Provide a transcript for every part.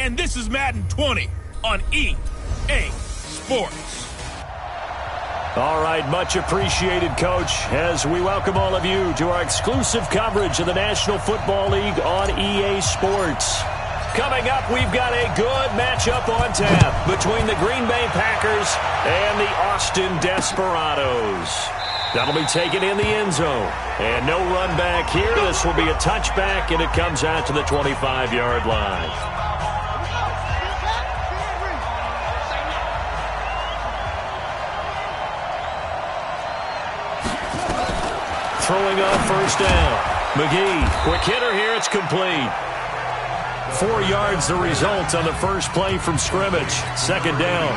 and this is Madden 20 on EA Sports. All right, much appreciated, Coach, as we welcome all of you to our exclusive coverage of the National Football League on EA Sports. Coming up, we've got a good matchup on tap between the Green Bay Packers and the Austin Desperados. That'll be taken in the end zone. And no run back here. This will be a touchback, and it comes out to the 25-yard line. Throwing on first down. McGee, quick hitter here. It's complete. 4 yards the result on the first play from scrimmage. Second down.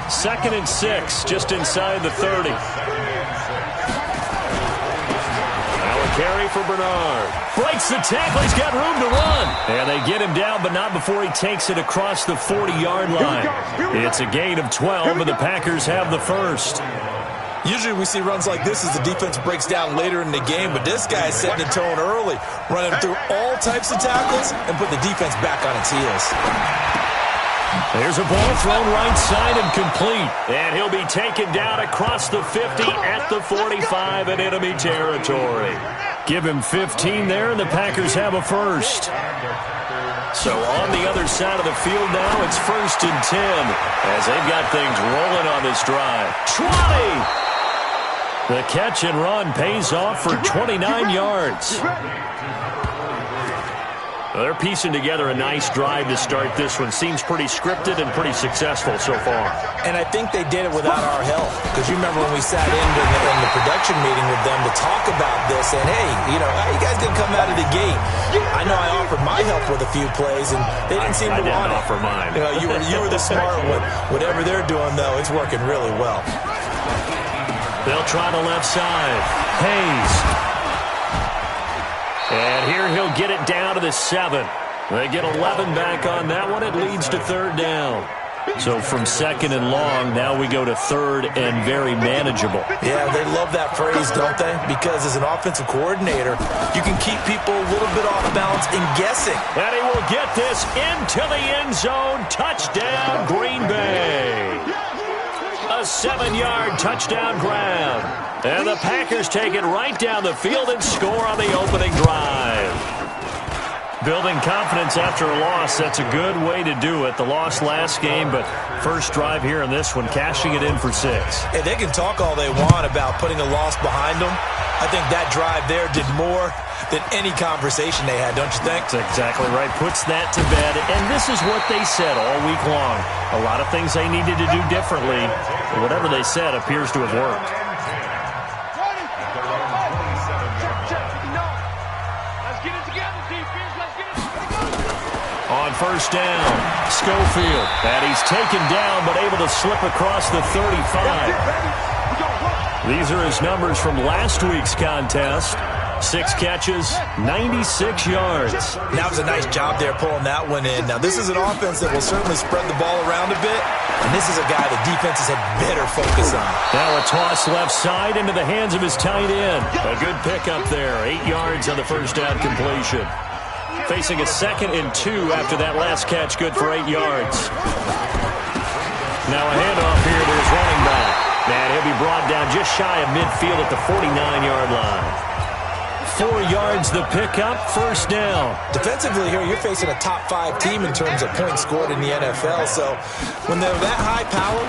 2nd and 6, just inside the 30. Now a carry for Bernard. Breaks the tackle. He's got room to run. And they get him down, but not before he takes it across the 40-yard line. It's a gain of 12, and the Packers have the first. Usually we see runs like this as the defense breaks down later in the game, but this guy is setting the tone early, running through all types of tackles and put the defense back on its heels. There's a ball thrown right side and complete. And he'll be taken down across the 50 at the 45 in enemy territory. Give him 15 there, and the Packers have a first. So on the other side of the field now, it's 1st and 10 as they've got things rolling on this drive. 20! The catch and run pays off for 29 yards. Well, they're piecing together a nice drive to start this one. Seems pretty scripted and pretty successful so far. And I think they did it without our help. Because you remember when we sat in the production meeting with them to talk about this, and hey, how you guys going to come out of the gate? I know I offered my help with a few plays, and they didn't seem to want it. I didn't offer mine. You were the smart one. Whatever they're doing, though, it's working really well. They'll try the left side. Hayes. And here he'll get it down to the 7. They get 11 back on that one. It leads to 3rd down. So from 2nd and long, now we go to 3rd and very manageable. Yeah, they love that phrase, don't they? Because as an offensive coordinator, you can keep people a little bit off balance and guessing. And he will get this into the end zone. Touchdown, Green Bay. A 7-yard touchdown grab. And the Packers take it right down the field and score on the opening drive. Building confidence after a loss, that's a good way to do it. The loss last game, but first drive here in this one, cashing it in for 6. Hey, they can talk all they want about putting a loss behind them. I think that drive there did more than any conversation they had, don't you think? That's exactly right. Puts that to bed. And this is what they said all week long. A lot of things they needed to do differently. Whatever they said appears to have worked. On first down, Schofield. And he's taken down, but able to slip across the 35. These are his numbers from last week's contest. 6 catches, 96 yards. That was a nice job there pulling that one in. Now, this is an offense that will certainly spread the ball around a bit, and this is a guy the defenses had better focus on. Now a toss left side into the hands of his tight end. A good pickup there, 8 yards on the first down completion. Facing a 2nd and 2 after that last catch, good for 8 yards. Now a handoff here to his running back. And he'll be brought down just shy of midfield at the 49-yard line. 4 yards the pickup, first down. Defensively here, you're facing a top 5 team in terms of points scored in the NFL. So when they're that high power,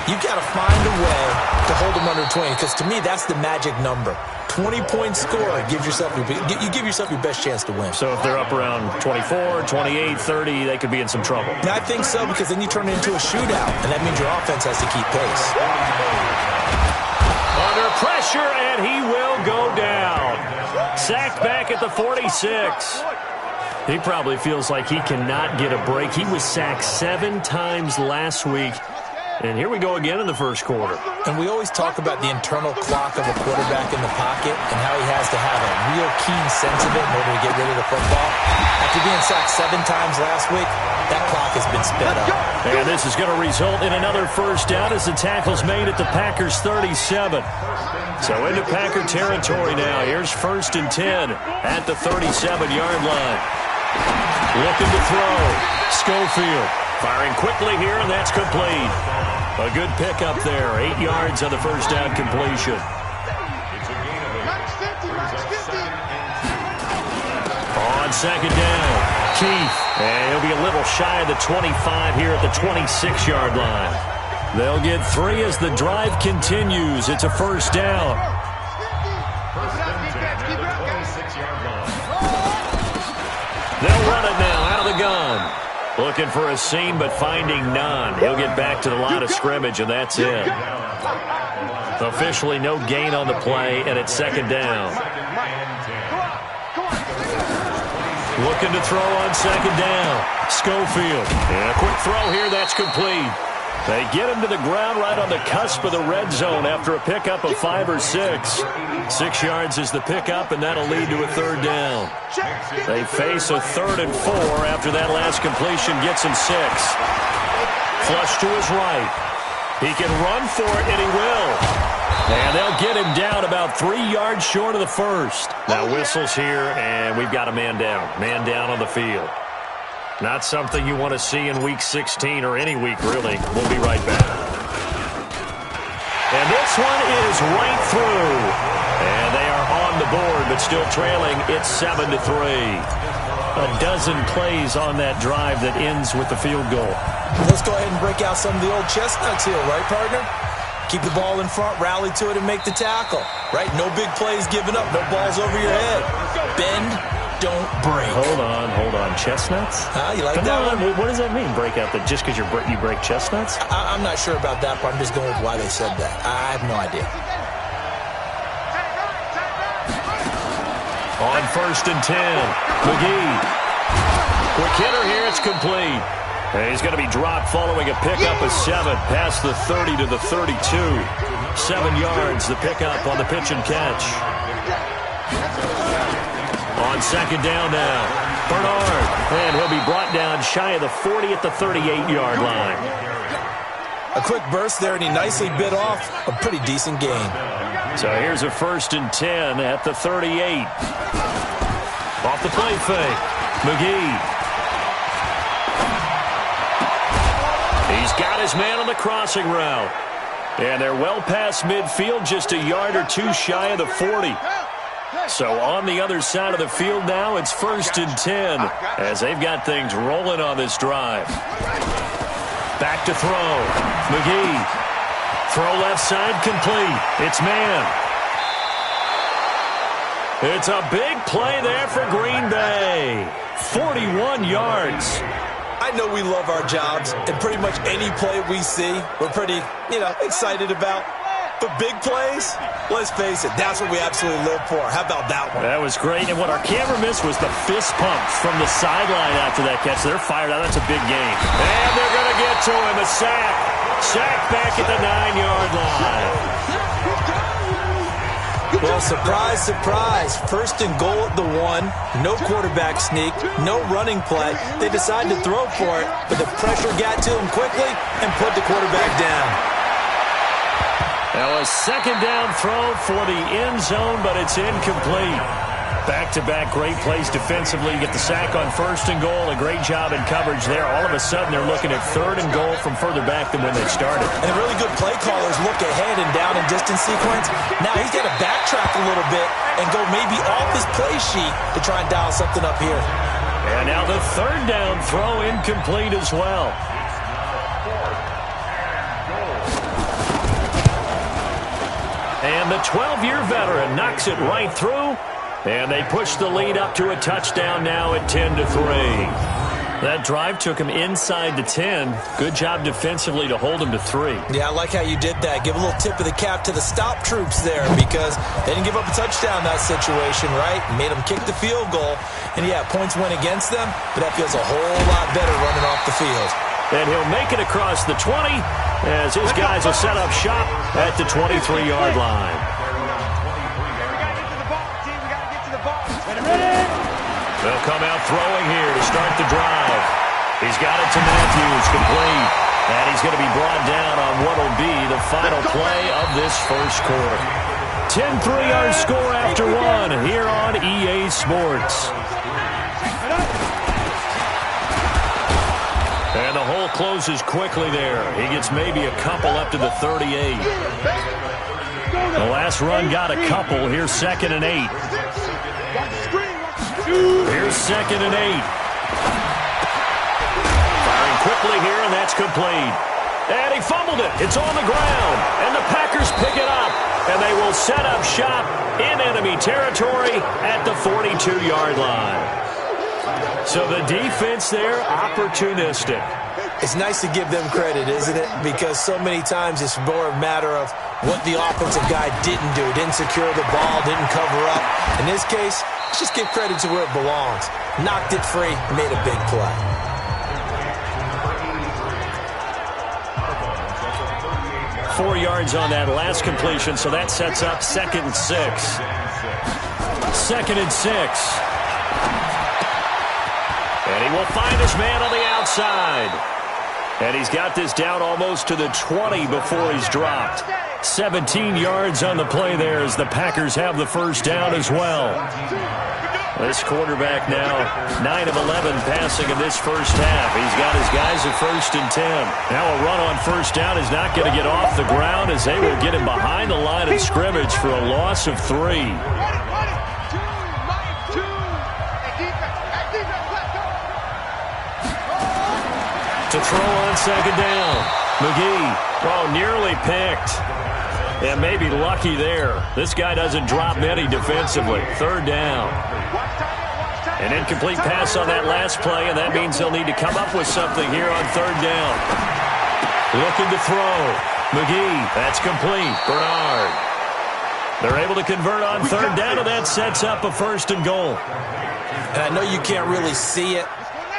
you've got to find a way to hold them under 20. Because to me, that's the magic number. 20-point score gives yourself you give yourself your best chance to win. So if they're up around 24, 28, 30, they could be in some trouble. Now, I think so, because then you turn it into a shootout, and that means your offense has to keep pace. Under pressure, and he will go down. Sacked back at the 46. He probably feels like he cannot get a break. He was sacked 7 times last week. And here we go again in the first quarter. And we always talk about the internal clock of a quarterback in the pocket and how he has to have a real keen sense of it in order to get rid of the football. After being sacked 7 times last week, that clock has been sped up. And this is going to result in another first down as the tackle's made at the Packers' 37. So into Packer territory now. Here's 1st and 10 at the 37-yard line. Looking to throw. Schofield firing quickly here, and that's complete. A good pickup there. 8 yards on the first down completion. On second down, Keith. And he'll be a little shy of the 25 here at the 26-yard line. They'll get 3 as the drive continues. It's a first down. They'll run it now out of the gun. Looking for a seam, but finding none. He'll get back to the line of scrimmage, and that's it. Officially no gain on the play, and it's second down. Looking to throw on second down. Schofield. And a quick throw here, that's complete. They get him to the ground right on the cusp of the red zone after a pickup of 5 or 6. 6 yards is the pickup, and that'll lead to a third down. They face a 3rd and 4 after that last completion gets him 6. Flush to his right. He can run for it, and he will. And they'll get him down about 3 yards short of the first. Now whistles here, and we've got a man down. Man down on the field. Not something you want to see in Week 16 or any week, really. We'll be right back. And this one is right through. And they are on the board, but still trailing. It's 7-3. A dozen plays on that drive that ends with the field goal. Let's go ahead and break out some of the old chestnuts here, right, partner? Keep the ball in front, rally to it, and make the tackle. Right? No big plays given up. No balls over your head. Bend. Don't break. Hold on. Chestnuts? You like that one? What does that mean, break out? That just because you break chestnuts? I'm not sure about that, but I'm just going with why they said that. I have no idea. On 1st and 10, McGee. Quick hitter here, it's complete. And he's going to be dropped following a pickup of 7, past the 30 to the 32. 7 yards, the pickup on the pitch and catch. On second down now, Bernard. And he'll be brought down shy of the 40 at the 38-yard line. A quick burst there, and he nicely bit off a pretty decent gain. So here's a 1st and 10 at the 38. Off the play fake, McGee. He's got his man on the crossing route. And they're well past midfield, just a yard or 2 shy of the 40. So on the other side of the field now, it's 1st and 10 as they've got things rolling on this drive. Back to throw. McGee. Throw left side complete. It's man. It's a big play there for Green Bay. 41 yards. I know we love our jobs, and pretty much any play we see, we're pretty, excited about. But big plays, let's face it, that's what we absolutely live for. How about that one? That was great, and what our camera missed was the fist pump from the sideline after that catch. They're fired out. That's a big game. And they're going to get to him. A sack. Sack back at the 9-yard line. Well, surprise, surprise. 1st and goal at the 1. No quarterback sneak. No running play. They decided to throw for it, but the pressure got to them quickly and put the quarterback down. Now a second down throw for the end zone, but it's incomplete. Back-to-back great plays defensively. Get the sack on 1st and goal. A great job in coverage there. All of a sudden, they're looking at 3rd and goal from further back than when they started. And really good play callers look ahead and down in distance sequence. Now he's got to backtrack a little bit and go maybe off his play sheet to try and dial something up here. And now the 3rd down throw incomplete as well. And the 12-year veteran knocks it right through. And they push the lead up to a touchdown now at 10-3. That drive took him inside the 10. Good job defensively to hold him to 3. Yeah, I like how you did that. Give a little tip of the cap to the stop troops there because they didn't give up a touchdown in that situation, right? Made them kick the field goal. And, yeah, points went against them, but that feels a whole lot better running off the field. And he'll make it across the 20 as his guys will set up shop at the 23-yard line. They'll come out throwing here to start the drive. He's got it to Matthews, complete. And he's going to be brought down on what will be the final play of this first quarter. 10-3 our score after 1 here on EA Sports. And the hole closes quickly there. He gets maybe a couple up to the 38. The last run got a couple. Here's 2nd and 8. Here's 2nd and 8. Firing quickly here, and that's complete. And he fumbled it. It's on the ground. And the Packers pick it up. And they will set up shop in enemy territory at the 42-yard line. So the defense there, opportunistic. It's nice to give them credit, isn't it? Because so many times it's more a matter of what the offensive guy didn't do. Didn't secure the ball, didn't cover up. In this case, let's just give credit to where it belongs. Knocked it free, made a big play. Four yards on that last completion, so that sets up 2nd and 6. 2nd and 6. And he will find his man on the outside. And he's got this down almost to the 20 before he's dropped. 17 yards on the play there as the Packers have the first down as well. This quarterback now 9 of 11 passing in this first half. He's got his guys at 1st and 10. Now a run on first down is not going to get off the ground as they will get him behind the line of scrimmage for a loss of 3. To throw on 2nd down. McGee, nearly picked. And maybe lucky there. This guy doesn't drop many defensively. 3rd down. An incomplete pass on that last play, and that means they'll need to come up with something here on 3rd down. Looking to throw. McGee, that's complete. Bernard. They're able to convert on 3rd down, and that sets up a 1st and goal. And I know you can't really see it,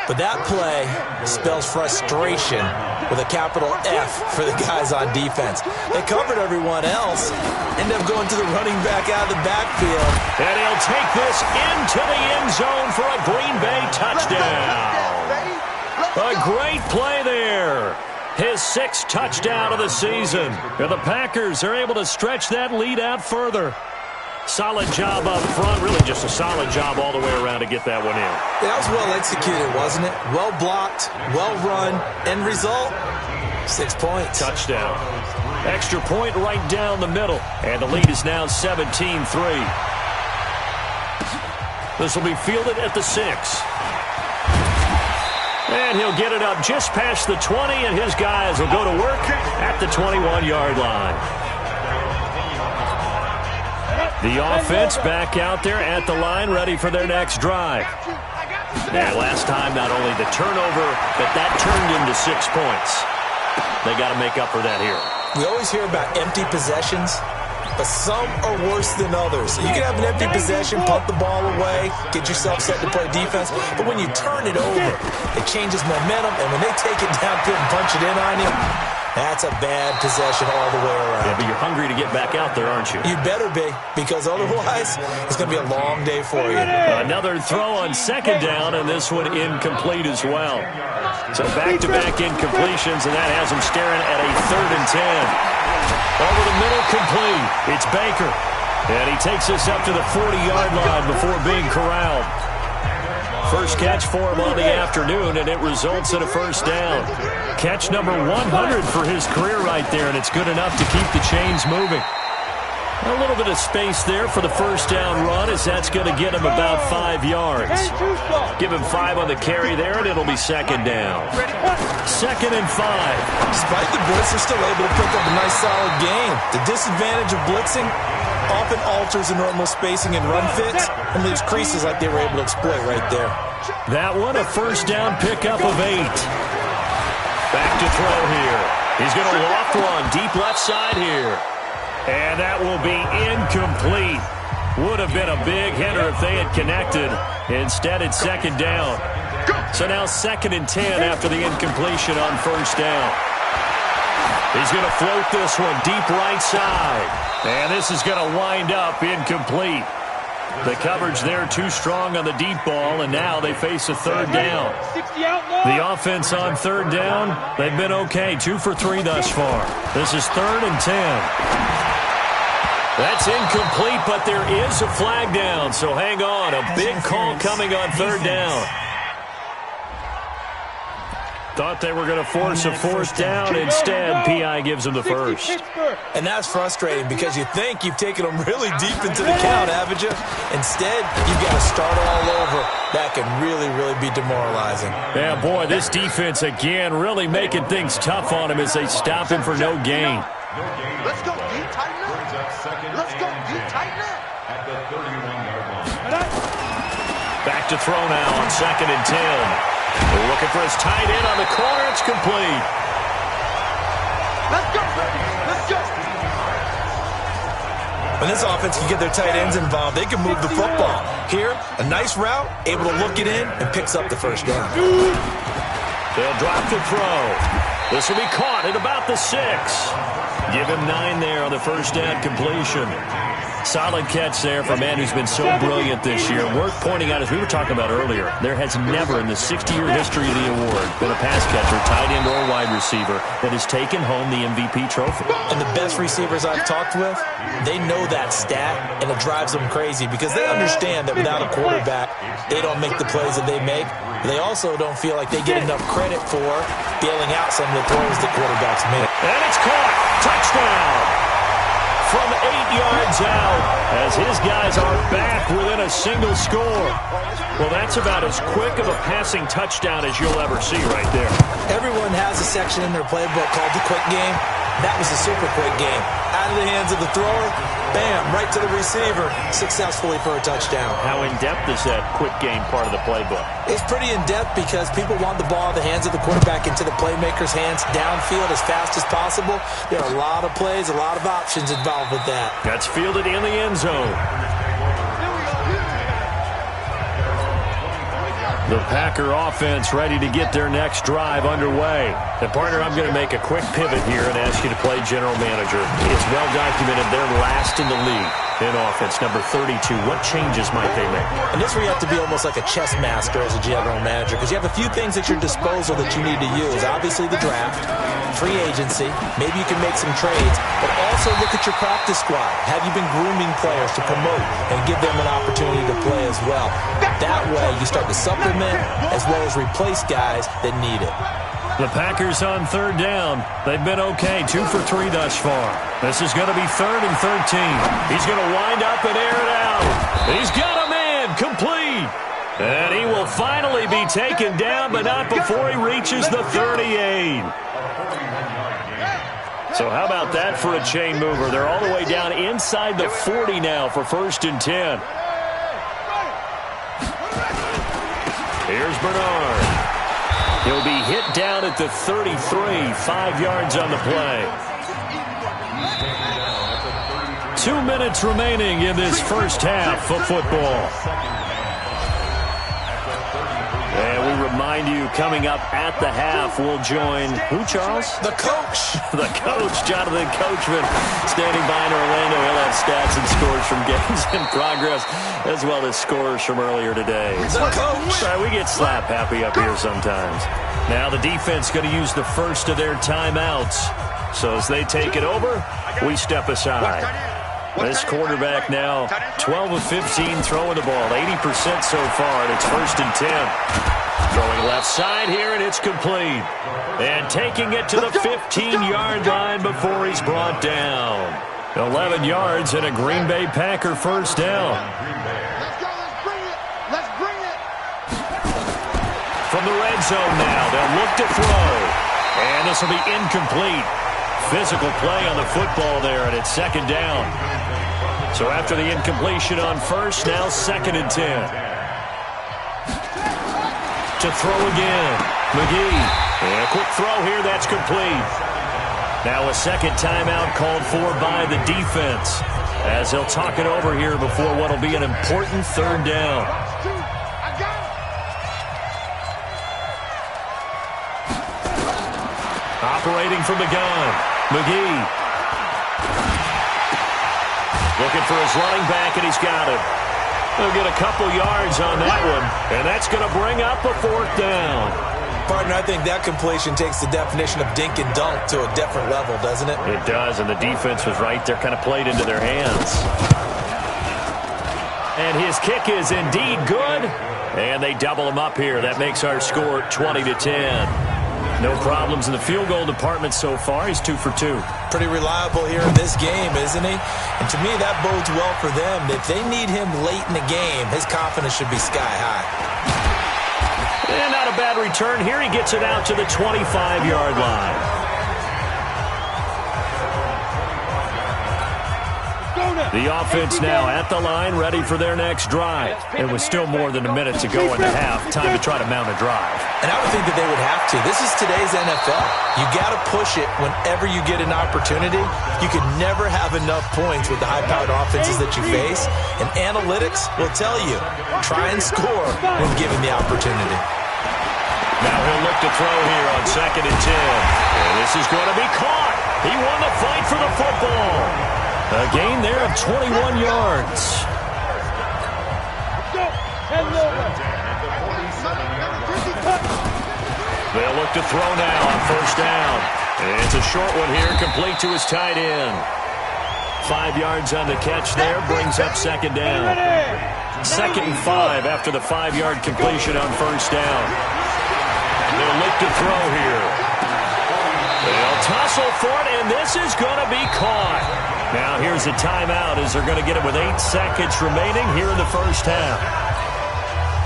but that play spells frustration with a capital F for the guys on defense. They covered everyone else, end up going to the running back out of the backfield. And he'll take this into the end zone for a Green Bay touchdown. A great play there. His 6th touchdown of the season. And the Packers are able to stretch that lead out further. Solid job up front. Really just a solid job all the way around to get that one in. That was well executed, wasn't it? Well blocked, well run. End result, 6 points. Touchdown. Extra point right down the middle. And the lead is now 17-3. This will be fielded at the 6. And he'll get it up just past the 20, and his guys will go to work at the 21-yard line. The offense back out there at the line, ready for their next drive. And last time, not only the turnover, but that turned into 6 points. They got to make up for that here. We always hear about empty possessions, but some are worse than others. You can have an empty possession, punt the ball away, get yourself set to play defense, but when you turn it over, it changes momentum, and when they take it downfield and punch it in on you, that's a bad possession all the way around. Yeah, but you're hungry to get back out there, aren't you? You better be, because otherwise it's going to be a long day for you. Another throw on 2nd down, and this one incomplete as well. So back-to-back incompletions, and that has him staring at a 3rd and 10. Over the middle, complete. It's Baker. And he takes us up to the 40-yard line before being corralled. First catch for him on the afternoon, and it results in a 1st down. Catch number 100 for his career right there, and it's good enough to keep the chains moving. A little bit of space there for the 1st down run, as that's going to get him about 5 yards. Give him 5 on the carry there, and it'll be 2nd down. 2nd and 5. Despite the blitz, they're still able to pick up a nice solid gain. The disadvantage of blitzing often alters the normal spacing and run fits and leaves creases like they were able to exploit right there. That one, a 1st down pickup of 8. Back to throw here. He's going to loft one deep left side here. And that will be incomplete. Would have been a big hitter if they had connected. Instead, it's 2nd down. So now 2nd and 10 after the incompletion on 1st down. He's going to float this one deep right side. And this is going to wind up incomplete. The coverage there too strong on the deep ball, and now they face a 3rd down. The offense on 3rd down, they've been okay. 2 for 3 thus far. This is 3rd and 10. That's incomplete, but there is a flag down, so hang on. A big call coming on 3rd down. Thought they were going to force a fourth down. Instead, P.I. gives them the first. And that's frustrating because you think you've taken them really deep into the count, haven't you? Instead, you've got to start all over. That can really, really be demoralizing. Yeah, boy, this defense again really making things tough on him as they stop him for no gain. Let's go, D, tighten up. Let's go, D, tighten up. At the 31-yard line. Back to throw now on 2nd and 10. They're looking for his tight end on the corner. It's complete. Let's go. Let's go. When this offense can get their tight ends involved, they can move the football. Here, a nice route, able to look it in, and picks up the first down. They'll drop the throw. This will be caught at about the 6. Give him 9 there on the first down completion. Solid catch there for a man who's been so brilliant this year. Worth pointing out, as we were talking about earlier, there has never in the 60-year history of the award been a pass catcher, tight end, or wide receiver that has taken home the MVP trophy. And the best receivers I've talked with, they know that stat, and it drives them crazy because they understand that without a quarterback, they don't make the plays that they make. They also don't feel like they get enough credit for bailing out some of the throws that quarterbacks make. And it's caught. Touchdown. From 8 yards out, as his guys are back within a single score. Well, that's about as quick of a passing touchdown as you'll ever see right there. Everyone has a section in their playbook called the quick game. That was a super quick game. Out of the hands of the thrower, bam, right to the receiver, successfully for a touchdown. How in-depth is that quick game part of the playbook? It's pretty in-depth because people want the ball in the hands of the quarterback into the playmaker's hands downfield as fast as possible. There are a lot of plays, a lot of options involved with that. That's fielded in the end zone. The Packer offense ready to get their next drive underway. And, partner, I'm going to make a quick pivot here and ask you to play general manager. It's well documented they're last in the league in offense, number 32. What changes might they make? And this where you have to be almost like a chess master as a general manager because you have a few things at your disposal that you need to use. Obviously, the draft, free agency, maybe you can make some trades, but also look at your practice squad. Have you been grooming players to promote and give them an opportunity to play as well? That way, you start to supplement as well as replace guys that need it. The Packers on 3rd down. They've been okay, 2 for 3 thus far. This is going to be 3rd and 13. He's going to wind up and air it out. He's got a man, complete. And he will finally be taken down, but not before he reaches the 38. So how about that for a chain mover? They're all the way down inside the 40 now for 1st and 10. Here's Bernard. He'll be hit down at the 33, 5 yards on the play. 2 minutes remaining in this first half of football. And we remind you, coming up at the half, we'll join who, Charles? The coach. The coach, Jonathan Coachman, standing by in Orlando. He'll have stats and scores from games in progress, as well as scores from earlier today. The coach. Right, we get slap happy up here sometimes. Now the defense going to use the first of their timeouts. So as they take it over, we step aside. This quarterback now 12 of 15 throwing the ball, 80% so far, and it's 1st and 10. Throwing left side here, and it's complete. And taking it to the 15-yard line before he's brought down. 11 yards and a Green Bay Packer first down. Let's go. Let's bring it. Let's bring it. From the red zone now, they'll look to throw. And this will be incomplete. Physical play on the football there, and it's 2nd down. So after the incompletion on 1st, now 2nd and 10. To throw again. McGee. And a quick throw here, that's complete. Now a 2nd timeout called for by the defense, as they'll talk it over here before what will be an important 3rd down. Operating from the gun, McGee. Looking for his running back, and he's got it. He'll get a couple yards on that one, and that's going to bring up a 4th down. Partner, I think that completion takes the definition of dink and dunk to a different level, doesn't it? It does, and the defense was right there, kind of played into their hands. And his kick is indeed good, and they double him up here. That makes our score 20-10. No problems in the field goal department so far. He's 2 for 2. Pretty reliable here in this game, isn't he? And to me, that bodes well for them. If they need him late in the game, his confidence should be sky high. And not a bad return here. He gets it out to the 25-yard line. The offense now at the line, ready for their next drive. It was still more than a minute to go in the half. Time to try to mount a drive. And I would think that they would have to. This is today's NFL. You got to push it whenever you get an opportunity. You can never have enough points with the high-powered offenses that you face. And analytics will tell you, try and score when given the opportunity. Now he'll look to throw here on 2nd and 10. And this is going to be caught. He won the fight for the football. A gain there of 21 yards. They'll look to throw now on 1st down. It's a short one here, complete to his tight end. 5 yards on the catch there, brings up 2nd down. 2nd and 5 after the 5-yard completion on 1st down. They'll look to throw here. They'll tussle for it, and this is going to be caught. Now here's a timeout as they're going to get it with 8 seconds remaining here in the 1st half.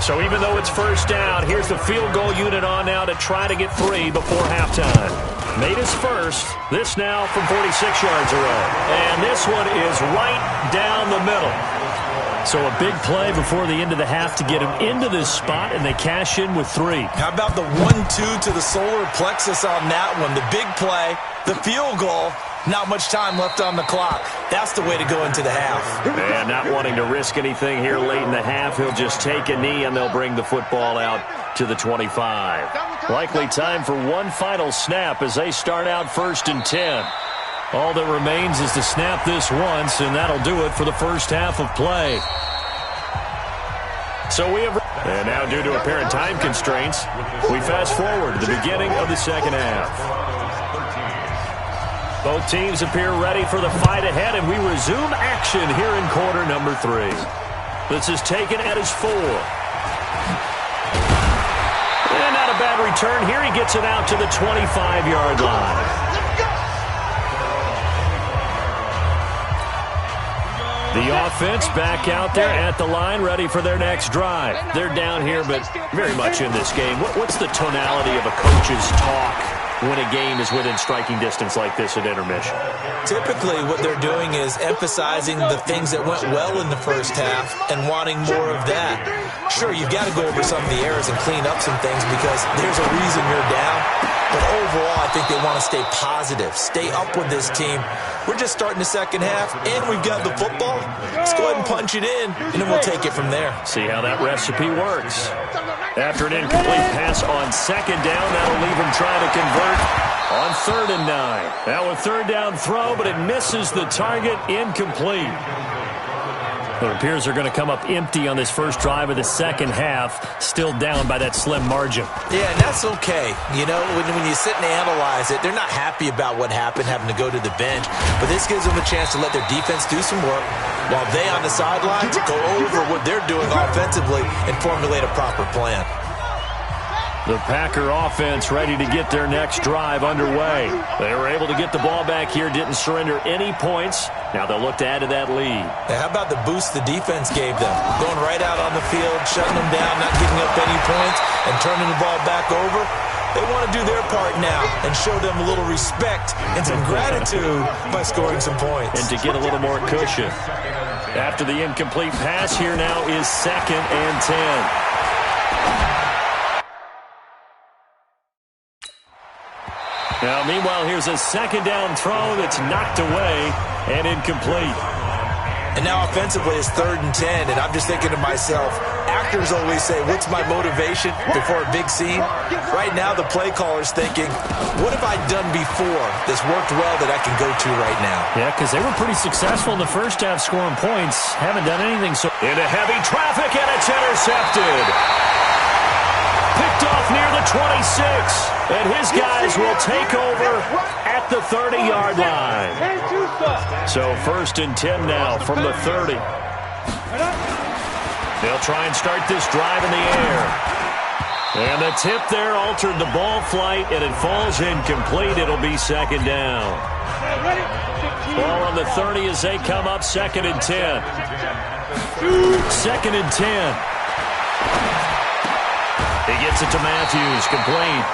So even though it's 1st down, here's the field goal unit on now to try to get 3 before halftime. Made his first. This now from 46 yards away. And this one is right down the middle. So a big play before the end of the half to get him into this spot, and they cash in with 3. How about the 1-2 to the solar plexus on that one? The big play, the field goal. Not much time left on the clock. That's the way to go into the half. And not wanting to risk anything here late in the half, he'll just take a knee and they'll bring the football out to the 25. Likely time for one final snap as they start out 1st and 10. All that remains is to snap this once, and that'll do it for the 1st half of play. So we have... And now due to apparent time constraints, we fast forward to the beginning of the 2nd half. Both teams appear ready for the fight ahead, and we resume action here in quarter number 3. This is taken at his 4. And not a bad return here. He gets it out to the 25-yard line. The offense back out there at the line, ready for their next drive. They're down here, but very much in this game. What's the tonality of a coach's talk when a game is within striking distance like this at intermission? Typically, what they're doing is emphasizing the things that went well in the 1st half and wanting more of that. Sure, you've got to go over some of the errors and clean up some things because there's a reason you're down. But overall, I think they want to stay positive, stay up with this team. We're just starting the 2nd half, and we've got the football. Let's go ahead and punch it in, and then we'll take it from there. See how that recipe works. After an incomplete pass on 2nd down, that'll leave him trying to convert on 3rd and 9. Now a 3rd down throw, but it misses the target, incomplete. It appears they're going to come up empty on this first drive of the 2nd half, still down by that slim margin. Yeah, and that's okay. You know, when you sit and analyze it, they're not happy about what happened, having to go to the bench. But this gives them a chance to let their defense do some work while they on the sidelines go over what they're doing offensively and formulate a proper plan. The Packer offense ready to get their next drive underway. They were able to get the ball back here, didn't surrender any points. Now they'll look to add to that lead. Now, how about the boost the defense gave them? Going right out on the field, shutting them down, not giving up any points, and turning the ball back over. They want to do their part now and show them a little respect and some gratitude by scoring some points. And to get a little more cushion. After the incomplete pass, here now is 2nd and 10. Now, meanwhile, here's a 2nd down throw that's knocked away and incomplete. And now offensively it's 3rd and 10, and I'm just thinking to myself, actors always say, what's my motivation before a big scene? Right now the play caller's thinking, what have I done before that's worked well that I can go to right now? Yeah, because they were pretty successful in the first half scoring points. Haven't done anything so... Into heavy traffic, and it's intercepted. Picked off near the 26, and his guys will take over at the 30-yard line. So 1st and 10 now from the 30. They'll try and start this drive in the air. And the tip there altered the ball flight, and it falls incomplete. It'll be second down. Ball on the 30 as they come up, 2nd and 10. 2nd and 10. He gets it to Matthews, complete.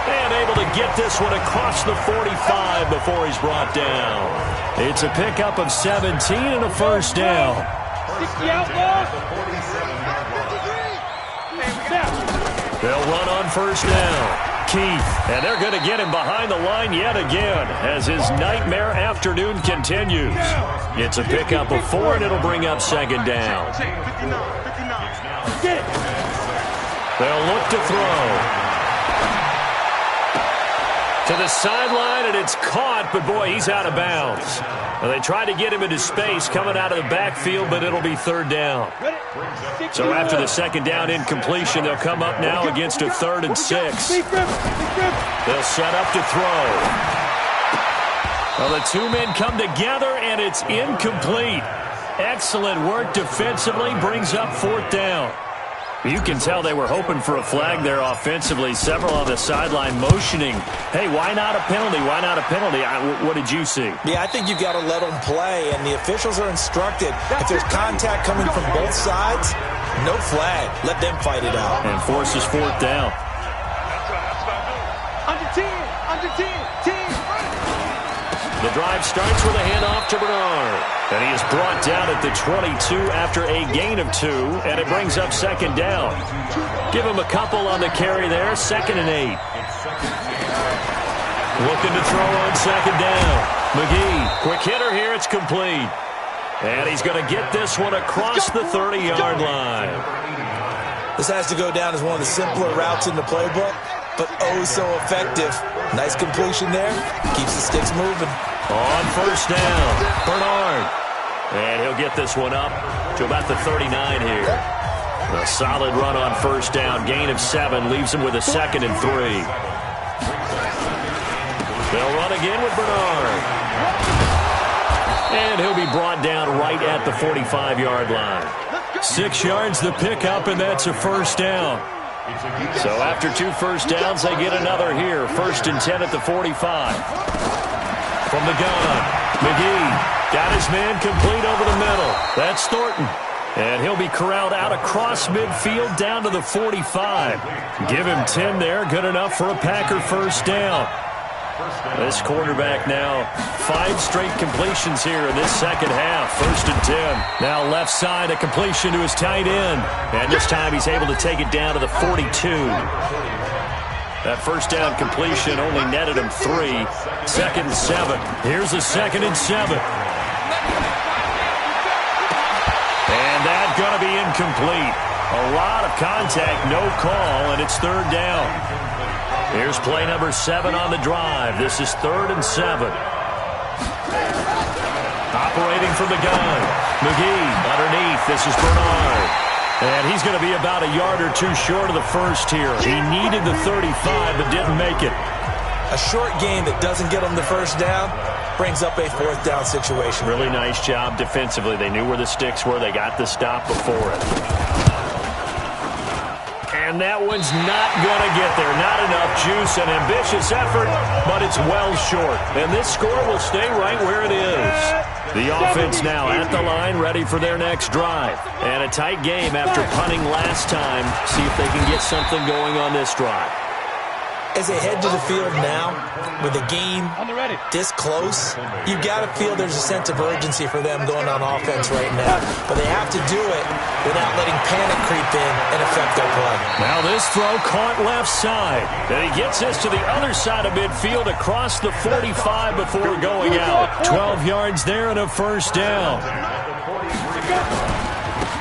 And able to get this one across the 45 before he's brought down. It's a pickup of 17 and a first down. They'll run on first down. Keith, and they're going to get him behind the line yet again as his nightmare afternoon continues. It's a pickup of 4, and it'll bring up second down. They'll look to throw. To the sideline, and it's caught, but boy, he's out of bounds. Well, they tried to get him into space coming out of the backfield, but it'll be third down. So after the second down incompletion, they'll come up now against a 3rd and 6. They'll set up to throw. Well, the two men come together, and it's incomplete. Excellent work defensively, brings up 4th down. You can tell they were hoping for a flag there offensively. Several on the sideline motioning, hey, why not a penalty? Why not a penalty? What did you see? Yeah, I think you've got to let them play, and the officials are instructed. If there's contact coming from both sides, no flag. Let them fight it out. And forces 4th down. Under 10, under 10, 10. The drive starts with a handoff to Bernard. And he is brought down at the 22 after a gain of 2, and it brings up second down. Give him a couple on the carry there, 2nd and 8. Looking to throw on second down. McGee, quick hitter here, it's complete. And he's going to get this one across the 30-yard line. This has to go down as one of the simpler routes in the playbook, but oh so effective. Nice completion there. Keeps the sticks moving. On first down, Bernard. And he'll get this one up to about the 39 here. A solid run on first down. Gain of 7 leaves him with a 2nd and 3. They'll run again with Bernard. And he'll be brought down right at the 45-yard line. 6 yards the pickup, and that's a first down. So after 2 first downs, they get another here. 1st and 10 at the 45. From the gun, McGee got his man complete over the middle. That's Thornton. And he'll be corralled out across midfield down to the 45. Give him 10 there. Good enough for a Packer first down. This quarterback now 5 straight completions here in this second half. 1st and 10. Now left side, a completion to his tight end. And this time he's able to take it down to the 42. That first down completion only netted him 3. 2nd and 7. Here's a 2nd and 7. And that's going to be incomplete. A lot of contact, no call, and it's 3rd down. Here's play number 7 on the drive. This is 3rd and 7. Operating from the gun. McGee underneath. This is Bernard. And he's going to be about a yard or 2 short of the first here. He needed the 35, but didn't make it. A short game that doesn't get him the first down brings up a 4th down situation. Really nice job defensively. They knew where the sticks were. They got the stop before it. And that one's not going to get there. Not enough juice, an ambitious effort, but it's well short. And this score will stay right where it is. The offense now at the line, ready for their next drive. And a tight game after punting last time. See if they can get something going on this drive. As they head to the field now, with the game this close, you've got to feel there's a sense of urgency for them going on offense right now. But they have to do it without letting panic creep in and affect their play. Now this throw caught left side. And he gets this to the other side of midfield across the 45 before going out. 12 yards there and a first down.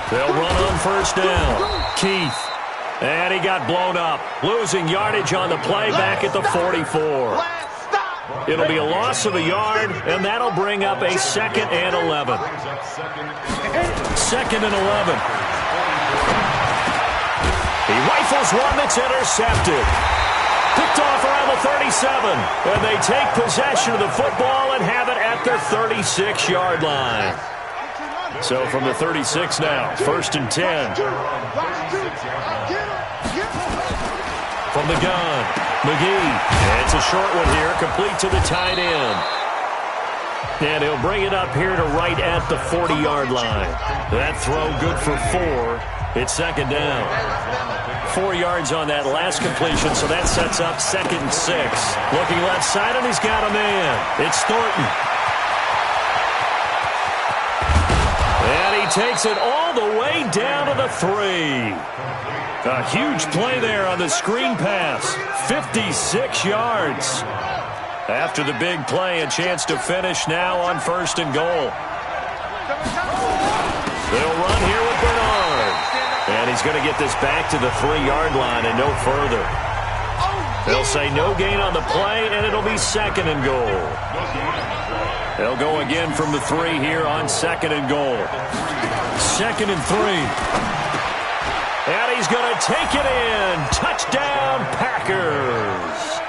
They'll run on first down. Keith. And he got blown up, losing yardage on the play back at the 44. It'll be a loss of a yard, and that'll bring up a 2nd and 11. 2nd and 11. He rifles one that's intercepted. Picked off around the 37. And they take possession of the football and have it at their 36-yard line. So from the 36 now, 1st and 10. from the gun. McGee. It's a short one here, complete to the tight end. And he'll bring it up here to right at the 40-yard line. That throw good for 4. It's second down. 4 yards on that last completion, so that sets up 2nd and 6. Looking left side, and he's got a man. It's Thornton. And he takes it all the way down to the 3. A huge play there on the screen pass. 56 yards. After the big play, a chance to finish now on 1st and goal. They'll run here with Bernard. And he's going to get this back to the 3-yard line and no further. They'll say no gain on the play, and it'll be 2nd and goal. They'll go again from the 3 here on 2nd and goal. 2nd and 3. And he's going to take it in. Touchdown, Packers.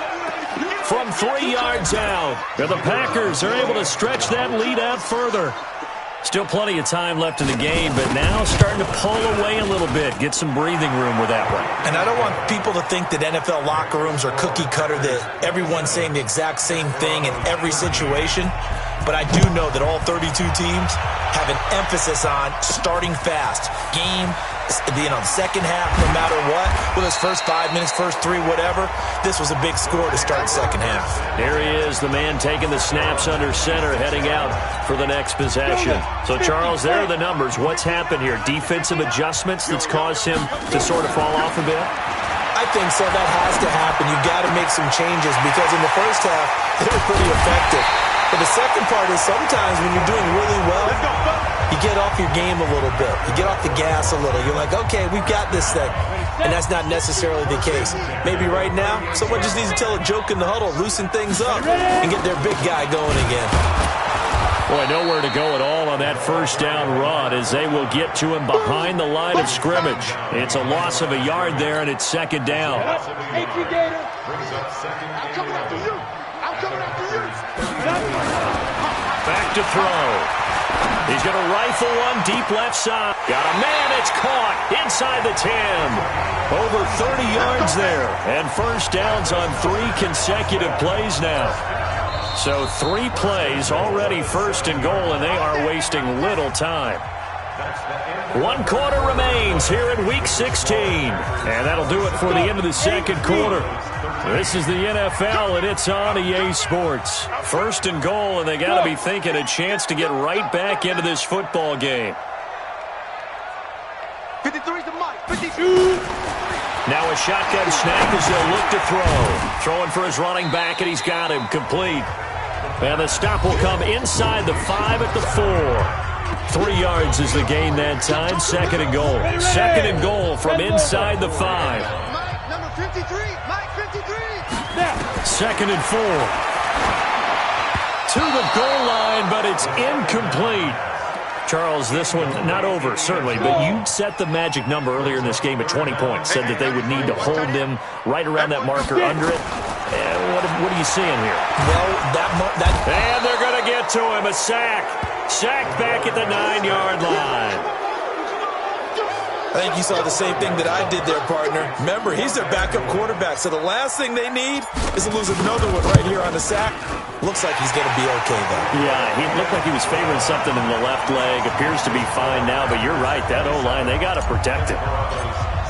From 3 yards out. And the Packers are able to stretch that lead out further. Still plenty of time left in the game, but now starting to pull away a little bit. Get some breathing room with that one. And I don't want people to think that NFL locker rooms are cookie cutter, that everyone's saying the exact same thing in every situation. But I do know that all 32 teams have an emphasis on starting fast. Game, second half, no matter what. Whether it's first 5 minutes, first 3, whatever. This was a big score to start second half. Here he is, the man taking the snaps under center, heading out for the next possession. So, Charles, there are the numbers. What's happened here? Defensive adjustments that's caused him to sort of fall off a bit? I think so. That has to happen. You've got to make some changes because in the first half, they were pretty effective. But the second part is sometimes when you're doing really well, you get off your game a little bit. You get off the gas a little. You're like, okay, we've got this thing. And that's not necessarily the case. Maybe right now, someone just needs to tell a joke in the huddle, loosen things up, and get their big guy going again. Boy, nowhere to go at all on that first down run as they will get to him behind the line of scrimmage. It's a loss of a yard there, and it's second down. Hey, Gator. I'm coming after you. I'm coming after you. Back to throw. He's going to rifle one deep left side. Got a man. It's caught inside the 10. Over 30 yards there. And first downs on 3 consecutive plays now. So 3 plays already 1st and goal, and they are wasting little time. 1 quarter remains here in Week 16. And that'll do it for the end of the second quarter. This is the NFL, and it's on EA Sports. 1st and goal, and they got to be thinking a chance to get right back into this football game. 53's the mic. 52. Now a shotgun snap as they'll look to throw. Throwing for his running back, and he's got him complete. And the stop will come inside the 5 at the 4. 3 yards is the gain that time. 2nd and goal. 2nd and goal from inside the 5. Mike, number 53. Mike, 53. 2nd and 4. To the goal line, but it's incomplete. Charles, this one not over, certainly, but you set the magic number earlier in this game at 20 points. Said that they would need to hold them right around that marker under it. What are you seeing here? Well, And they're going to get to him. A sack. Sacked back at the 9-yard line. I think you saw the same thing that I did there, partner. Remember, he's their backup quarterback, so the last thing they need is to lose another one right here on the sack. Looks like he's going to be okay, though. Yeah, he looked like he was favoring something in the left leg. Appears to be fine now, but you're right. That O-line, they got to protect him.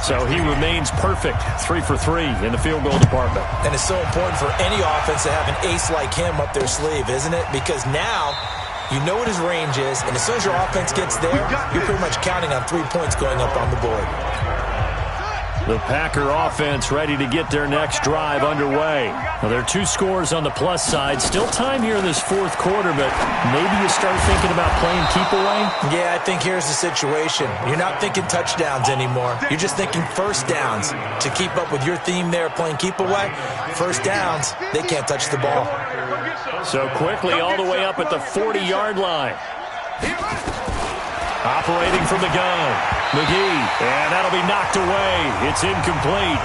So he remains perfect, 3 for 3 in the field goal department. And it's so important for any offense to have an ace like him up their sleeve, isn't it? Because now you know what his range is, and as soon as your offense gets there, you're pretty much counting on 3 points going up on the board. The Packer offense ready to get their next drive underway. Well, there are 2 scores on the plus side. Still time here in this 4th quarter, but maybe you start thinking about playing keep away? Yeah, I think here's the situation. You're not thinking touchdowns anymore. You're just thinking first downs. To keep up with your theme there, playing keep away, first downs, they can't touch the ball. So quickly all the way up at the 40-yard line. Operating from the gun, McGee, and that'll be knocked away. It's incomplete.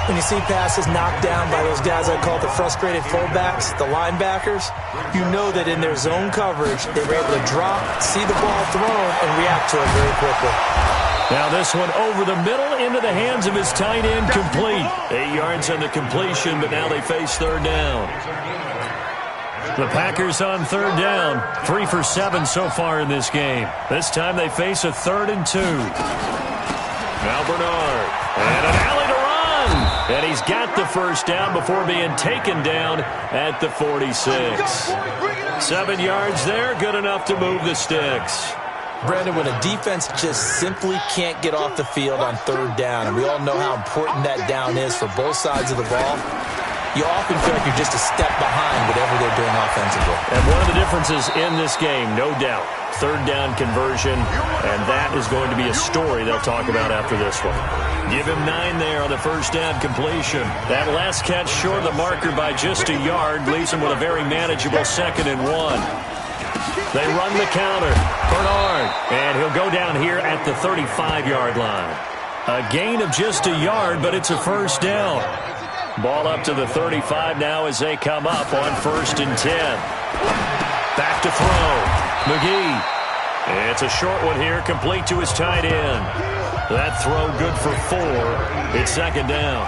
When you see passes knocked down by those guys I call the frustrated fullbacks, the linebackers, you know that in their zone coverage, they were able to drop, see the ball thrown, and react to it very quickly. Now this one over the middle into the hands of his tight end, complete. 8 yards on the completion, but now they face third down. The Packers on third down, 3 for 7 so far in this game. This time they face a 3rd and 2. Now Bernard, and an alley to run. And he's got the first down before being taken down at the 46. 7 yards there, good enough to move the sticks. Brandon, when a defense just simply can't get off the field on third down, and we all know how important that down is for both sides of the ball, you often feel like you're just a step behind whatever they're doing offensively. And one of the differences in this game, no doubt, third down conversion, and that is going to be a story they'll talk about after this one. Give him 9 there on the first down completion. That last catch short of the marker by just a yard leaves him with a very manageable 2nd and 1. They run the counter. Bernard, and he'll go down here at the 35-yard line. A gain of just a yard, but it's a first down. Ball up to the 35 now as they come up on 1st and 10. Back to throw. McGee. It's a short one here, complete to his tight end. That throw good for 4. It's 2nd down.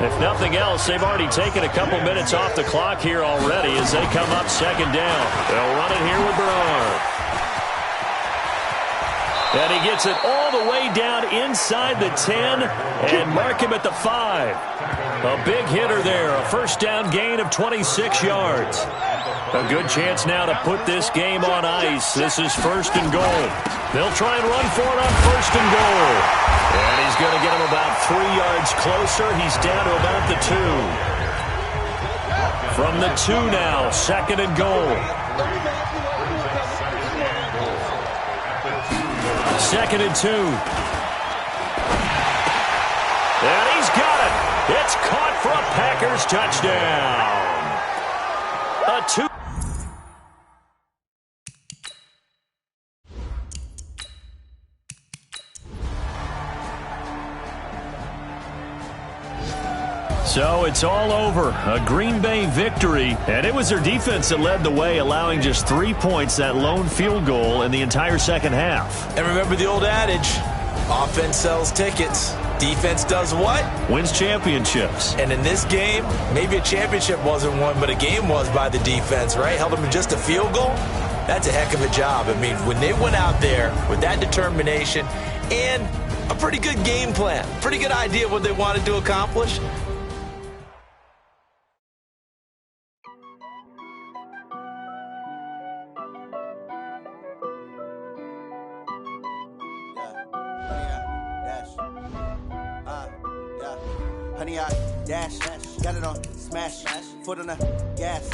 If nothing else, they've already taken a couple minutes off the clock here already as they come up 2nd down. They'll run it here with Bernard. And he gets it all the way down inside the 10 and mark him at the 5. A big hitter there, a first down gain of 26 yards. A good chance now to put this game on ice. This is 1st and goal. They'll try and run for it on 1st and goal. And he's going to get him about 3 yards closer. He's down to about the 2. From the 2 now, 2nd and goal. 2nd and 2. And he's got it. It's caught for a Packers touchdown. A 2. So it's all over. A Green Bay victory. And it was their defense that led the way, allowing just 3 points, that lone field goal in the entire second half. And remember the old adage, offense sells tickets. Defense does what? Wins championships. And in this game, maybe a championship wasn't won, but a game was by the defense, right? Held them to just a field goal. That's a heck of a job. I mean, when they went out there with that determination and a pretty good game plan, pretty good idea of what they wanted to accomplish, Honey, I dash, got it on smash, foot on the gas.